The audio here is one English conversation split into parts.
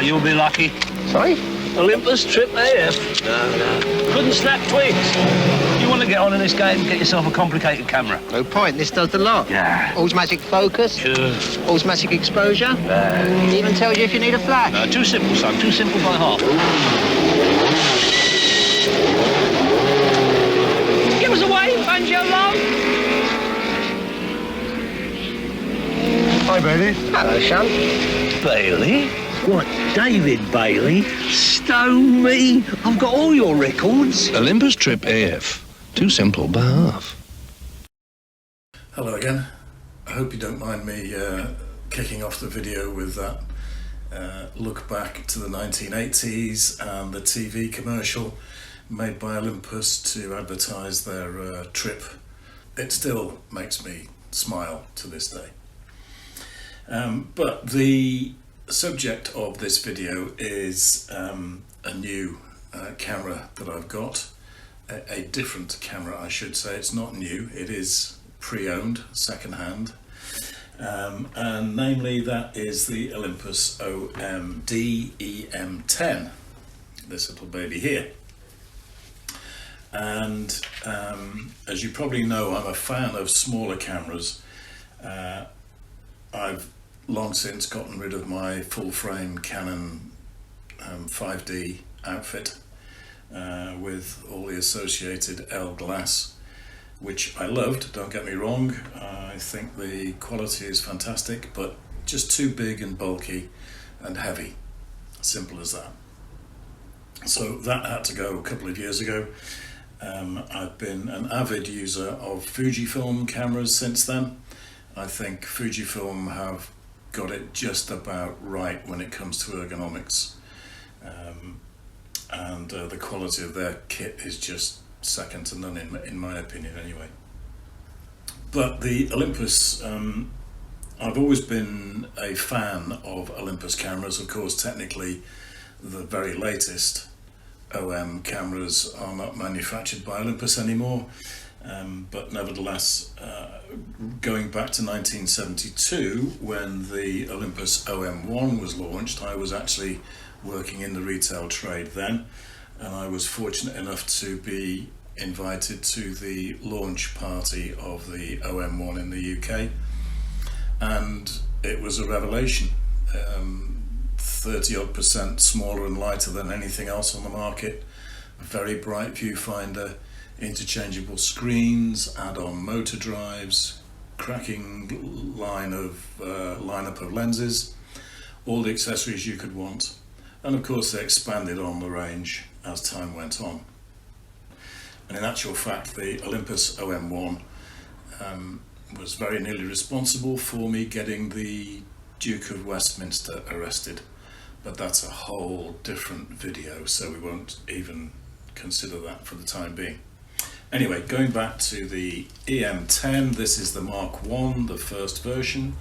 you'll be lucky. Sorry? Olympus Trip AF. No. Couldn't snap twigs. You want to get on in this game, get yourself a complicated camera. No point, this does the lot. Yeah. Automatic focus. Sure. Automatic exposure. It even tells you if you need a flash. No, too simple, son. Too simple by half. Give us a wave, Banjo Long. Hi, Bailey. Hello, Sean. Bailey? What, David Bailey? Stow me. I've got all your records. Olympus Trip AF. Too simple by half. Hello again. I hope you don't mind me kicking off the video with that look back to the 1980s and the TV commercial made by Olympus to advertise their trip. It still makes me smile to this day. But the subject of this video is a new camera that I've got, a different camera I should say. It's not new, it is pre-owned, second-hand, and namely that is the Olympus OMD E-M10, this little baby here. And as you probably know, I'm a fan of smaller cameras. I've long since gotten rid of my full-frame Canon 5D outfit with all the associated L glass, which I loved, don't get me wrong. I think the quality is fantastic, but just too big and bulky and heavy, simple as that. So that had to go a couple of years ago. I've been an avid user of Fujifilm cameras since then. I think Fujifilm have got it just about right when it comes to ergonomics, and the quality of their kit is just second to none in my opinion anyway. But the Olympus, I've always been a fan of Olympus cameras. Of course, technically the very latest OM cameras are not manufactured by Olympus anymore, but nevertheless, going back to 1972 when the Olympus OM1 was launched, I was actually working in the retail trade then, and I was fortunate enough to be invited to the launch party of the OM1 in the UK, and it was a revelation. 30-odd% smaller and lighter than anything else on the market, a very bright viewfinder, interchangeable screens, add-on motor drives, cracking lineup of lenses, all the accessories you could want, and of course they expanded on the range as time went on. And in actual fact, the Olympus OM1 was very nearly responsible for me getting the Duke of Westminster arrested, but that's a whole different video, so we won't even consider that for the time being. Anyway, going back to the E-M10, this is the Mk.1, the first version.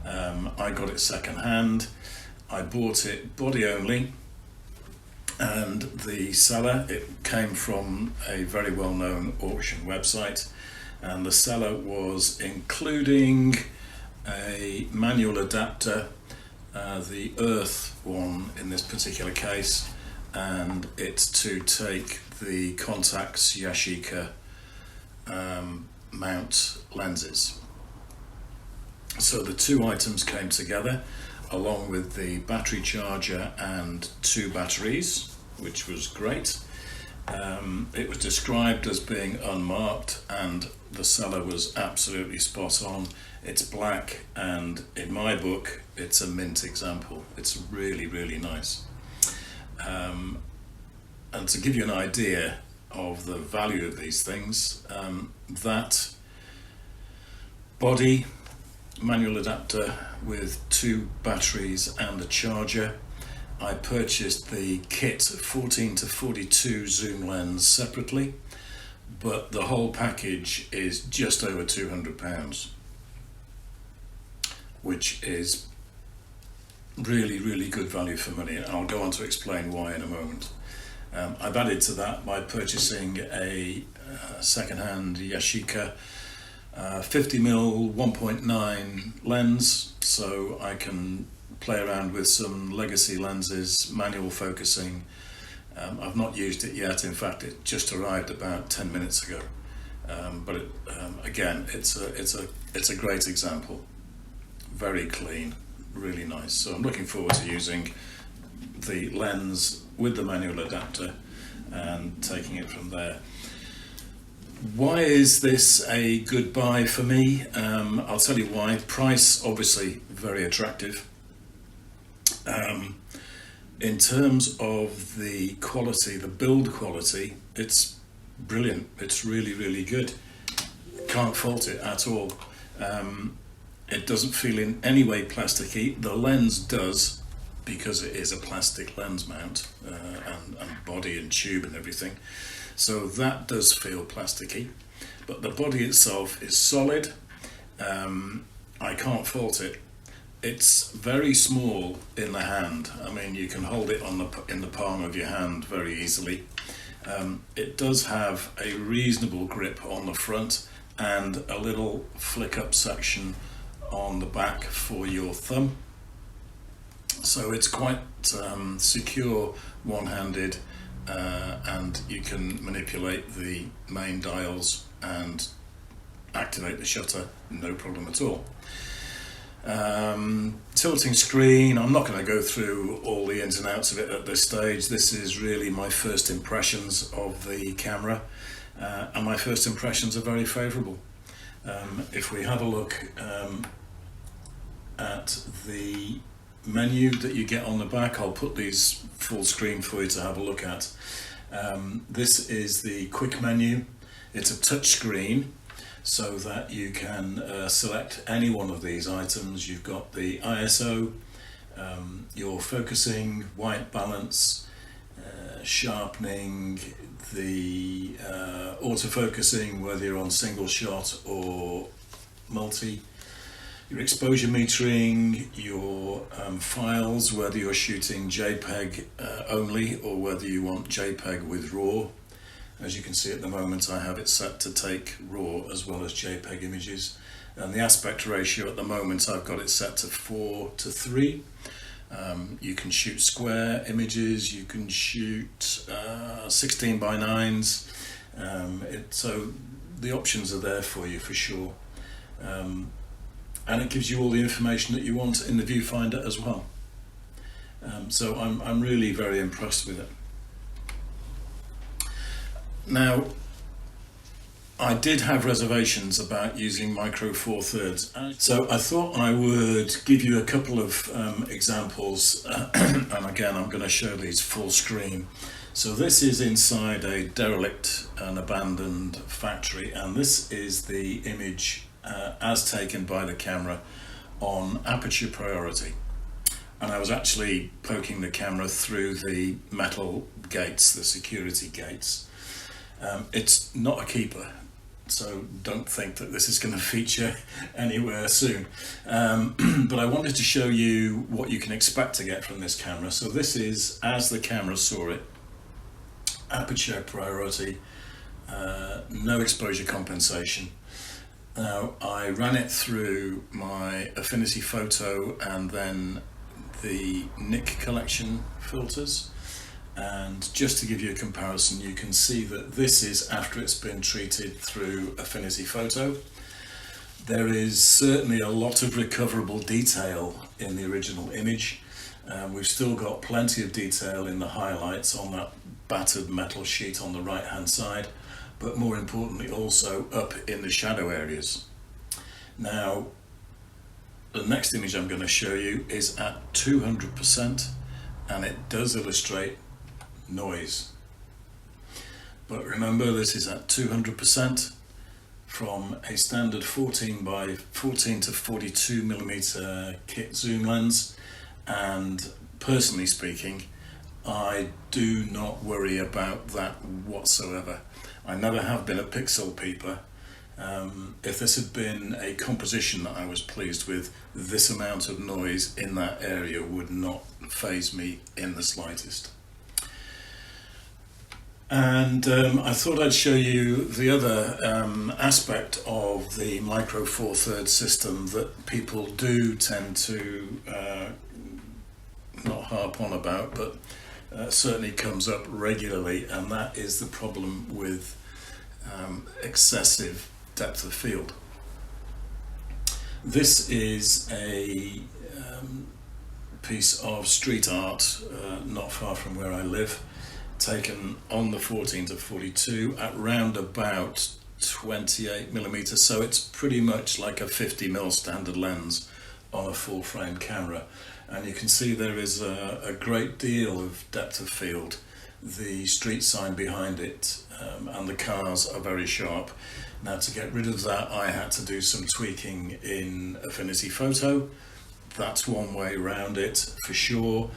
I got it second hand. I bought it body only, and the seller, it came from a very well-known auction website, and the seller was including a manual adapter, the Earth one in this particular case, and it's to take the Contax Yashica mount lenses. So the two items came together along with the battery charger and two batteries, which was great. It was described as being unmarked, and the seller was absolutely spot on. It's black, and in my book it's a mint example. It's really, really nice. And to give you an idea of the value of these things, that body manual adapter with two batteries and a charger, I purchased the kit 14 to 42 zoom lens separately, but the whole package is just over £200, which is really, really good value for money, and I'll go on to explain why in a moment. I've added to that by purchasing a second-hand Yashica 50mm 1.9 lens, so I can play around with some legacy lenses, manual focusing. I've not used it yet. In fact, it just arrived about 10 minutes ago. Again, it's a great example. Very clean, really nice. So I'm looking forward to using the lens with the manual adapter and taking it from there. Why is this a good buy for me? I'll tell you why. Price, obviously, very attractive. In terms of the quality, the build quality, it's brilliant. It's really, really good. Can't fault it at all. It doesn't feel in any way plasticky. The lens does, because it is a plastic lens mount and body and tube and everything. So that does feel plasticky, but the body itself is solid. I can't fault it. It's very small in the hand. I mean, you can hold it in the palm of your hand very easily. It does have a reasonable grip on the front and a little flick up section on the back for your thumb. So it's quite secure one-handed, and you can manipulate the main dials and activate the shutter, no problem at all. Tilting screen, I'm not going to go through all the ins and outs of it at this stage. This is really my first impressions of the camera, and my first impressions are very favourable. If we have a look at the menu that you get on the back, I'll put these full screen for you to have a look at. This is the quick menu. It's a touch screen, so that you can select any one of these items. You've got the ISO, your focusing, white balance, sharpening, the autofocusing, whether you're on single shot or multi, your exposure metering, your files, whether you're shooting JPEG only or whether you want JPEG with RAW. As you can see at the moment, I have it set to take RAW as well as JPEG images, and the aspect ratio at the moment I've got it set to 4:3. You can shoot square images, you can shoot 16:9s, so the options are there for you for sure, and it gives you all the information that you want in the viewfinder as well. So I'm really very impressed with it. Now, I did have reservations about using Micro Four Thirds, so I thought I would give you a couple of examples, and again I'm going to show these full screen. So this is inside a derelict and abandoned factory, and this is the image as taken by the camera on aperture priority. And I was actually poking the camera through the metal gates, the security gates. It's not a keeper, so don't think that this is going to feature anywhere soon. But I wanted to show you what you can expect to get from this camera. So this is as the camera saw it, aperture priority, no exposure compensation. Now I ran it through my affinity photo and then the Nik collection filters. And just to give you a comparison, you can see that this is after it's been treated through affinity photo. There is certainly a lot of recoverable detail in the original image. We've still got plenty of detail in the highlights on that battered metal sheet on the right hand side, but more importantly also up in the shadow areas. Now the next image I'm going to show you is at 200%, and it does illustrate noise, but remember this is at 200% from a standard 14 by 14 to 42 millimeter kit zoom lens, and personally speaking I do not worry about that whatsoever. I never have been a pixel peeper. If this had been a composition that I was pleased with, this amount of noise in that area would not faze me in the slightest. And I thought I'd show you the other aspect of the Micro Four Thirds system that people do tend to not harp on about, but certainly comes up regularly, and that is the problem with excessive depth of field. This is a piece of street art not far from where I live, taken on the 14-42 at round about 28mm, so it's pretty much like a 50mm standard lens on a full frame camera, and you can see there is a great deal of depth of field. The street sign behind it and the cars are very sharp. Now, to get rid of that, I had to do some tweaking in Affinity Photo. That's one way around it for sure.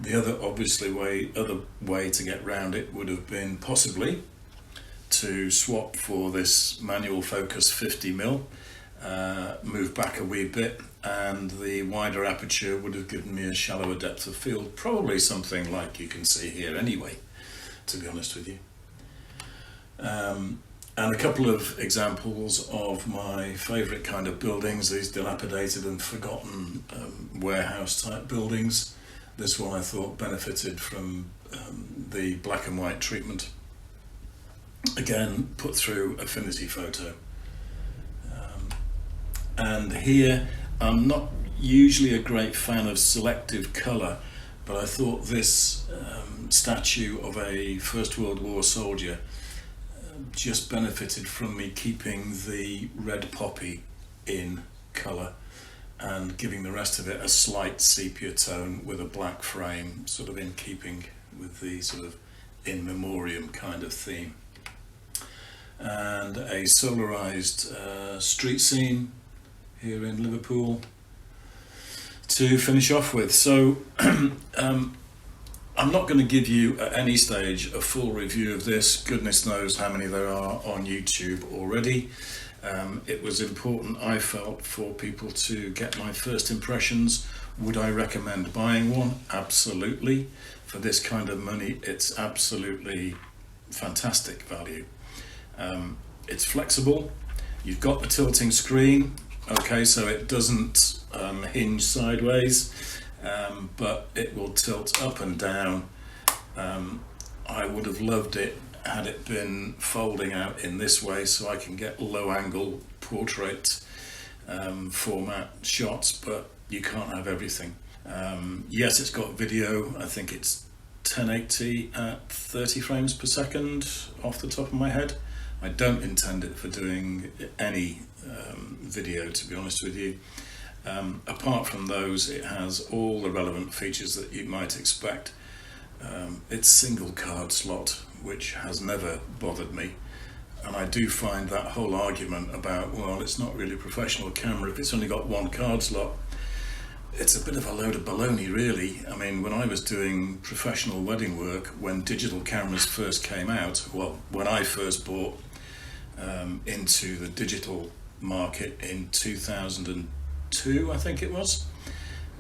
The other way to get round it would have been possibly to swap for this manual focus 50mm, move back a wee bit, and the wider aperture would have given me a shallower depth of field, probably something like you can see here anyway, to be honest with you. And a couple of examples of my favourite kind of buildings, these dilapidated and forgotten warehouse type buildings. This one I thought benefited from the black and white treatment. Again, put through Affinity Photo. And here, I'm not usually a great fan of selective colour, but I thought this statue of a First World War soldier just benefited from me keeping the red poppy in colour and giving the rest of it a slight sepia tone with a black frame, sort of in keeping with the sort of in memoriam kind of theme. And a solarized street scene here in Liverpool to finish off with. So I'm not going to give you at any stage a full review of this. Goodness knows how many there are on YouTube already. It was important, I felt, for people to get my first impressions. Would I recommend buying one? Absolutely. For this kind of money, it's absolutely fantastic value. It's flexible. You've got the tilting screen, okay, so it doesn't hinge sideways, but it will tilt up and down. I would have loved it had it been folding out in this way, so I can get low angle portrait format shots, but you can't have everything. Yes, it's got video. I think it's 1080 at 30 frames per second off the top of my head. I don't intend it for doing any video, to be honest with you. Apart from those, it has all the relevant features that you might expect. It's single card slot, which has never bothered me, and I do find that whole argument about, well, it's not really a professional camera if it's only got one card slot, it's a bit of a load of baloney, really. I mean, when I was doing professional wedding work, when digital cameras first came out, well, when I first bought into the digital market in 2002, I think it was,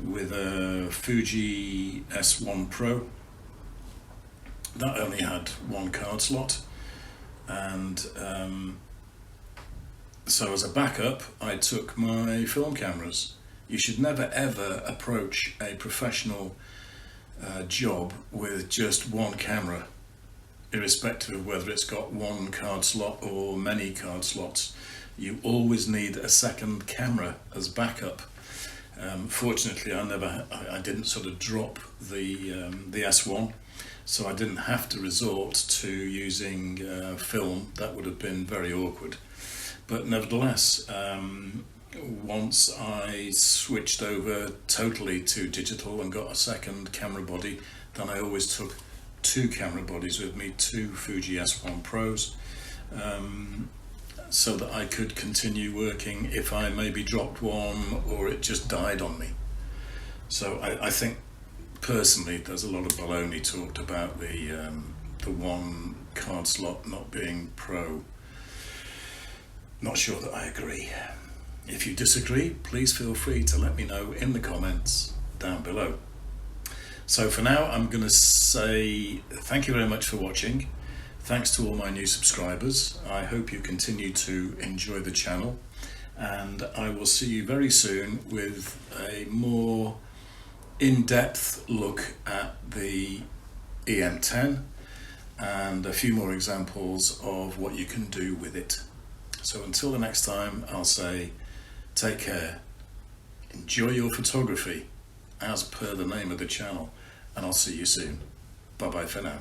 with a Fuji S1 Pro. That only had one card slot, and so as a backup I took my film cameras. You should never ever approach a professional job with just one camera, irrespective of whether it's got one card slot or many card slots. You always need a second camera as backup. Fortunately, I didn't sort of drop the S1, so I didn't have to resort to using film. That would have been very awkward. But nevertheless, once I switched over totally to digital and got a second camera body, then I always took two camera bodies with me, two Fuji S1 Pros, so that I could continue working if I maybe dropped one or it just died on me. So I think personally there's a lot of baloney talked about the one card slot not being pro. Not sure that I agree. If you disagree, please feel free to let me know in the comments down below. So for now, I'm going to say thank you very much for watching. Thanks to all my new subscribers. I hope you continue to enjoy the channel, and I will see you very soon with a more in-depth look at the E-M10 and a few more examples of what you can do with it. So until the next time, I'll say take care, enjoy your photography as per the name of the channel, and I'll see you soon. Bye bye for now.